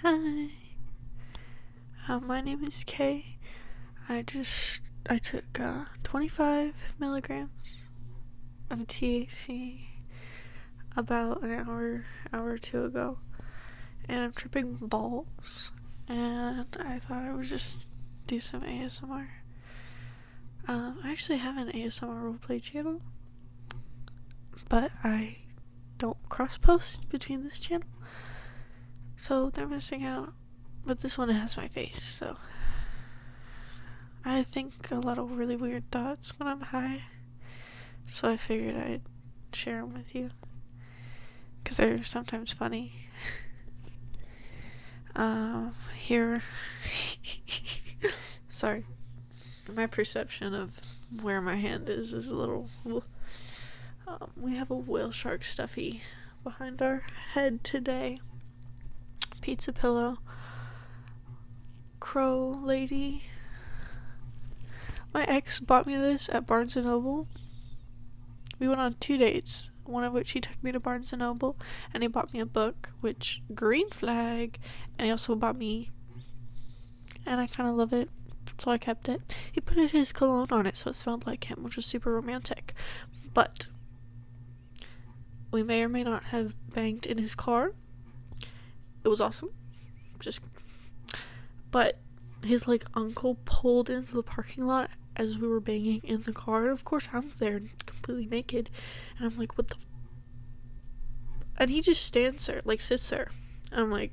Hi. My name is Kay. I took 25 milligrams of THC about an hour or two ago, and I'm tripping balls, and I thought I would just do some ASMR. I actually have an ASMR roleplay channel, but I don't cross-post between this channel, so they're missing out. But this one has my face, so I think a lot of really weird thoughts when I'm high, so I figured I'd share them with you, because they're sometimes funny. Here, sorry, my perception of where my hand is a little, we have a whale shark stuffy behind our head today, pizza pillow, crow lady. My ex bought me this at Barnes & Noble. We went on 2 dates, one of which he took me to Barnes & Noble, and he bought me a book, which, green flag, and he also bought me, and I kind of love it, so I kept it. He put his cologne on it, so it smelled like him, which was super romantic. But we may or may not have banged in his car. It was awesome. But his, uncle pulled into the parking lot as we were banging in the car, and of course I'm there completely naked, and I'm like, what the and he just stands there, sits there, and I'm like,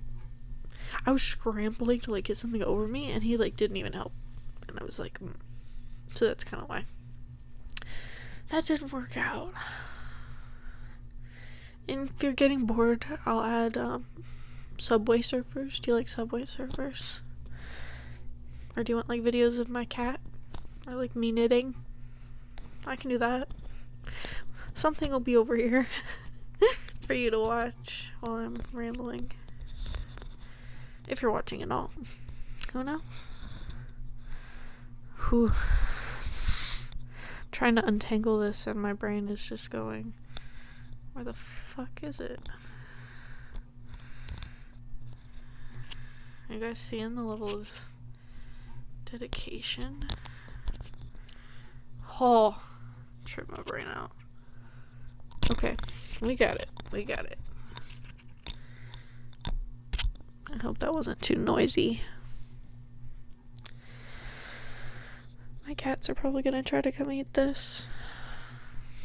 I was scrambling to get something over me, and he didn't even help, and I was like, so that's kind of why that didn't work out. And if you're getting bored, I'll add Subway Surfers. Do you like Subway Surfers? Or do you want videos of my cat? Or me knitting? I can do that. Something will be over here for you to watch while I'm rambling. If you're watching at all. Who knows? Whew. Trying to untangle this, and my brain is just going, where the fuck is it? Are you guys seeing the level of dedication? Oh, trip my brain out. Okay, we got it. I hope that wasn't too noisy. My cats are probably gonna try to come eat this.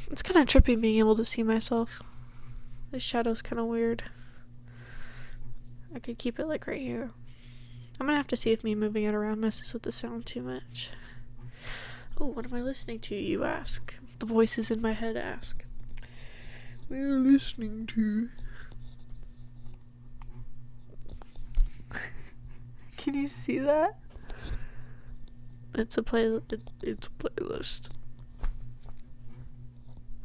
It's kind of trippy being able to see myself. This shadow's kind of weird. I could keep it right here. I'm gonna have to see if me moving it around messes with the sound too much. Oh, what am I listening to, you ask? The voices in my head ask. We're listening to... Can you see that? It's a playlist.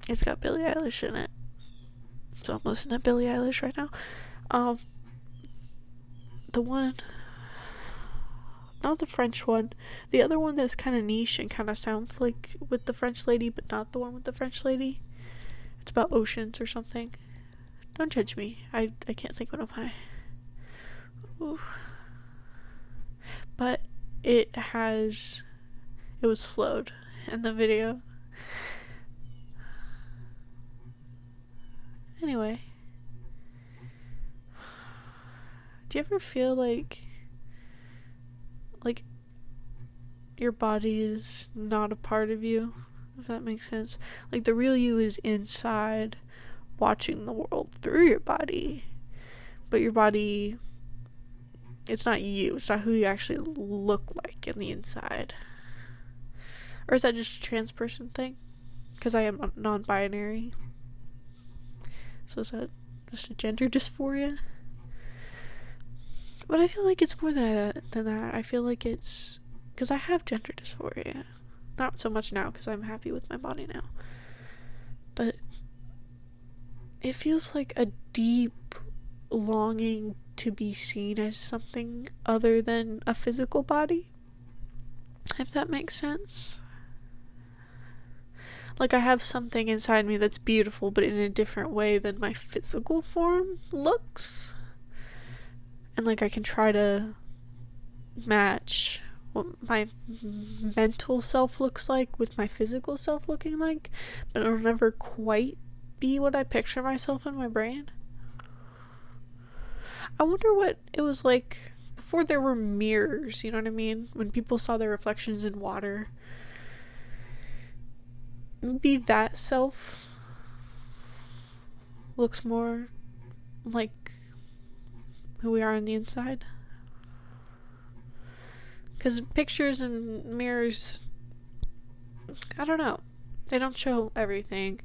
It's got Billie Eilish in it. So I'm listening to Billie Eilish right now. The one... Not the French one. The other one that's kind of niche and kind of sounds like with the French lady, but not the one with the French lady. It's about oceans or something. Don't judge me. I can't think what am I. Ooh. But it was slowed in the video. Anyway. Do you ever feel like your body is not a part of you, if that makes sense? The real you is inside, watching the world through your body, but your body, it's not you, it's not who you actually look like in the inside. Or is that just a trans person thing? Because I am non-binary. So is that just a gender dysphoria? But I feel like it's more than that. I feel like it's... Because I have gender dysphoria. Not so much now, because I'm happy with my body now. But it feels like a deep longing to be seen as something other than a physical body. If that makes sense. I have something inside me that's beautiful, but in a different way than my physical form looks. And like I can try to match what my mental self looks like with my physical self looking like, but it'll never quite be what I picture myself in my brain. I wonder what it was like before there were mirrors, you know what I mean? When people saw their reflections in water. Maybe that self looks more like who we are on the inside. Because pictures and mirrors, I don't know, they don't show everything.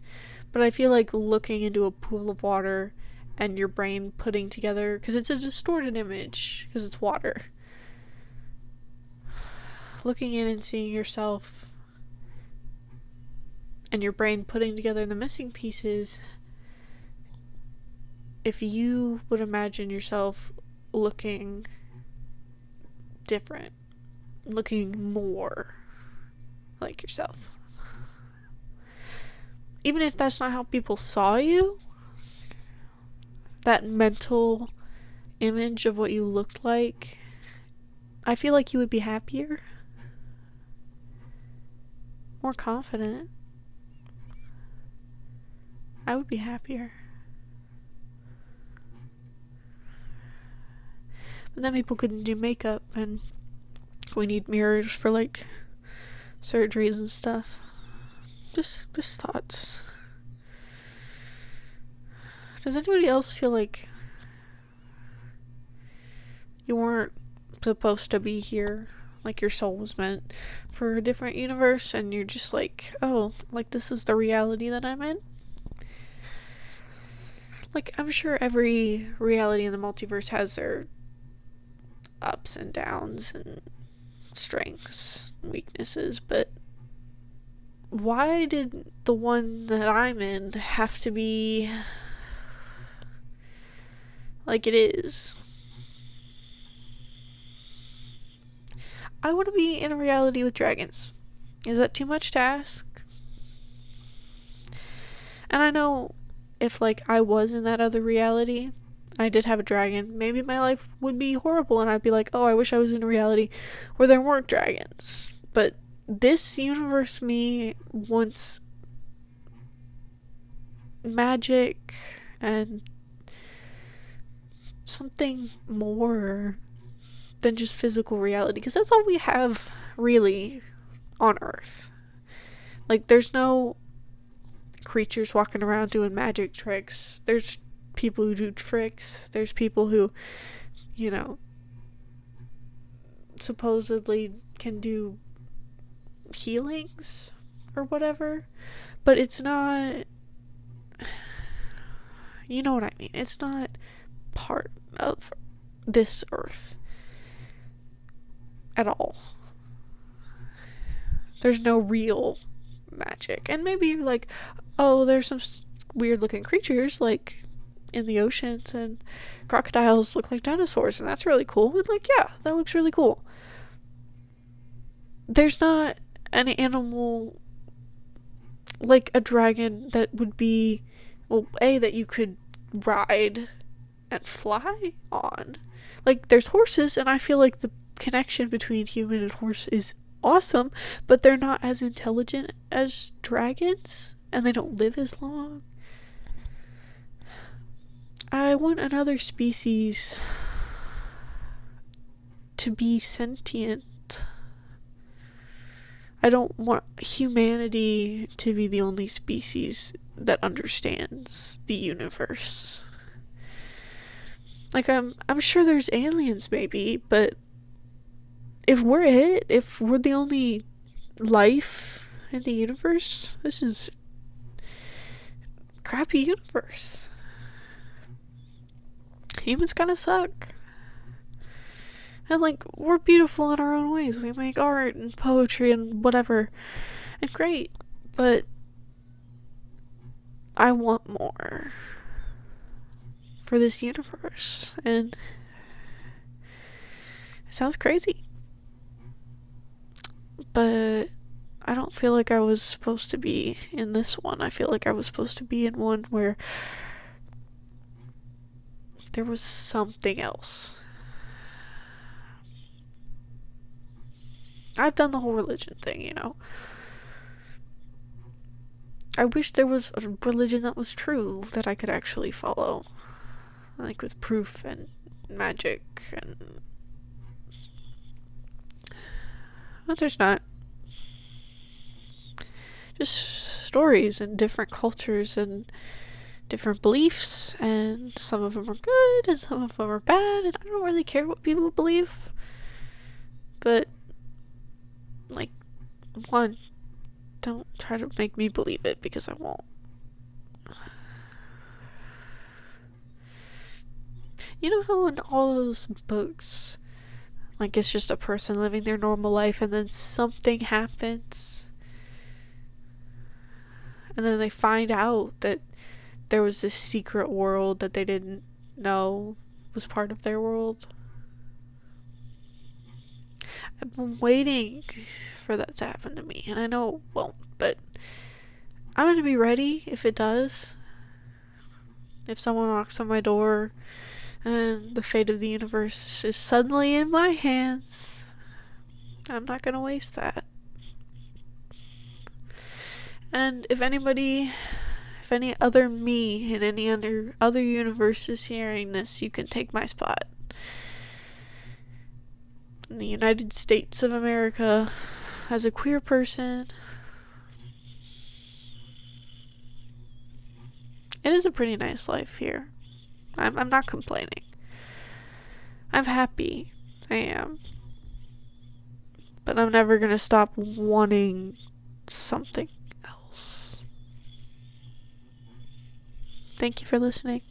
But I feel like looking into a pool of water and your brain putting together, because it's a distorted image, because it's water. Looking in and seeing yourself and your brain putting together the missing pieces, if you would imagine yourself looking different, looking more like yourself. Even if that's not how people saw you, that mental image of what you looked like, I feel like you would be happier, more confident. I would be happier. But then people couldn't do makeup, and we need mirrors for like surgeries and stuff. Just thoughts. Does anybody else feel like you weren't supposed to be here? Like your soul was meant for a different universe and you're just like, oh, like this is the reality that I'm in? Like, I'm sure every reality in the multiverse has their ups and downs and strengths and weaknesses, but why did the one that I'm in have to be like it is? I want to be in a reality with dragons. Is that too much to ask? And I know if like I was in that other reality, I did have a dragon, maybe my life would be horrible and I'd be like, oh, I wish I was in a reality where there weren't dragons. But this universe me wants magic and something more than just physical reality, because that's all we have really on Earth. Like, there's no creatures walking around doing magic tricks. There's people who do tricks. There's people who, you know, supposedly can do healings or whatever, but it's not, you know what I mean, it's not part of this Earth at all. There's no real magic. And maybe you're like, oh, there's some weird looking creatures like in the oceans and crocodiles look like dinosaurs and that's really cool. And like, yeah, that looks really cool. There's not an animal like a dragon that would be, well, that you could ride and fly on. Like, there's horses, and I feel like the connection between human and horse is awesome, but they're not as intelligent as dragons, and they don't live as long. I want another species to be sentient. I don't want humanity to be the only species that understands the universe. Like, I'm sure there's aliens maybe, but if we're it, if we're the only life in the universe, this is a crappy universe. Humans kind of suck. And like, we're beautiful in our own ways. We make art and poetry and whatever. And great. But I want more for this universe. And it sounds crazy. But I don't feel like I was supposed to be in this one. I feel like I was supposed to be in one where there was something else. I've done the whole religion thing, I wish there was a religion that was true that I could actually follow. Like with proof and magic and... But there's not. Just stories and different cultures and different beliefs, and some of them are good and some of them are bad, and I don't really care what people believe. But, like, one, don't try to make me believe it because I won't. You know how in all those books, like, it's just a person living their normal life and then something happens? And then they find out that there was this secret world that they didn't know was part of their world. I've been waiting for that to happen to me, and I know it won't, but I'm gonna be ready if it does. If someone knocks on my door and the fate of the universe is suddenly in my hands, I'm not gonna waste that. And if any other me in any other universe is hearing this, you can take my spot. In the United States of America, as a queer person, it is a pretty nice life here. I'm not complaining. I'm happy. I am. But I'm never gonna stop wanting something else. Thank you for listening.